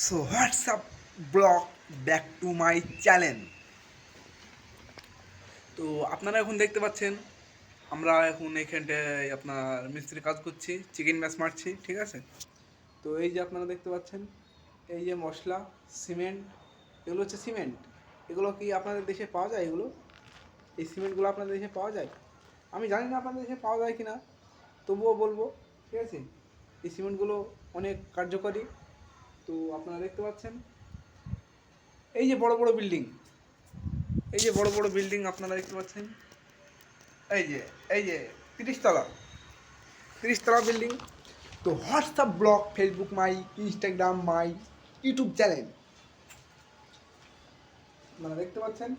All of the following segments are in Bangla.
So WhatsApp blog back to my channel. তো আপনারা এখন দেখতে পাচ্ছেন আমরা এখন এখানটায় আপনার মিস্ত্রি কাজ করছি, চিকেন ম্যাশ মারছি, ঠিক আছে। তো এই যে আপনারা দেখতে পাচ্ছেন, এই যে মশলা, সিমেন্ট, এগুলো হচ্ছে সিমেন্ট। এগুলো কি আপনাদের দেশে পাওয়া যায়? এই সিমেন্টগুলো আপনাদের দেশে পাওয়া যায়? আমি জানি না আপনাদের দেশে পাওয়া যায় কি না, তবুও বলবো, ঠিক আছে। এই সিমেন্টগুলো অনেক কার্যকরী। তো আপনারা দেখতে পাচ্ছেন এই যে বড় বড় বিল্ডিং, এই যে বড় বড় বিল্ডিং আপনারা দেখতে পাচ্ছেন, এই যে এই যে 30 তলা, 30 তলা বিল্ডিং। তো হোয়াটসঅ্যাপ ব্লগ, ফেসবুক মাই, ইনস্টাগ্রাম মাই, ইউটিউব চ্যানেল আপনারা দেখতে পাচ্ছেন।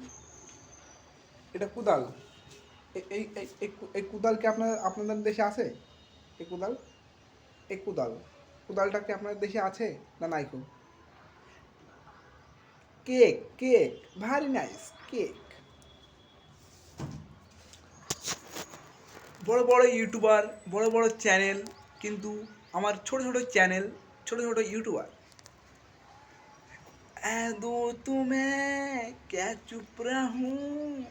এটা কুদাল। এই এই এই কুদাল কি আপনাদের দেশে আছে? এই কুদাল, এই কুদালটা কি আপনাদের দেশে আছে না নাই? খুব cake, cake, very nice cake. বড় বড় ইউটিউবার, বড় বড় চ্যানেল, কিন্তু আমার ছোট ছোট চ্যানেল, ছোট ছোট ইউটিউবার। दो तुम्हें क्या चुप रहूं।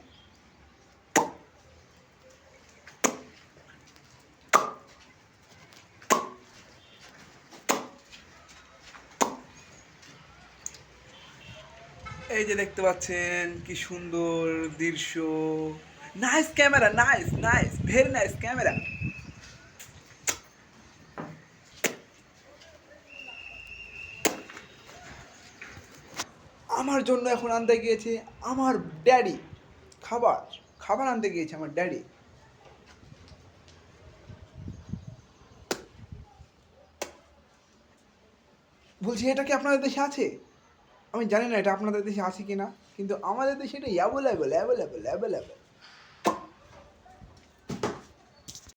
এই যে দেখতে পাচ্ছেন কি সুন্দর দৃশ্য। Nice camera, nice nice, very nice camera. আমার জন্য এখন আনতে গিয়েছে আমার ড্যাডি, খাবার খাবার আনতে গিয়েছে আমার ড্যাডি। বলছি এটা কি আপনাদের দেশে আছে? আমি জানি না এটা আপনাদের দেশে আছে কি না, কিন্তু আমাদের দেশে এটা অ্যাভেলেবেল অ্যাভেলেবেল অ্যাভেলেবেল।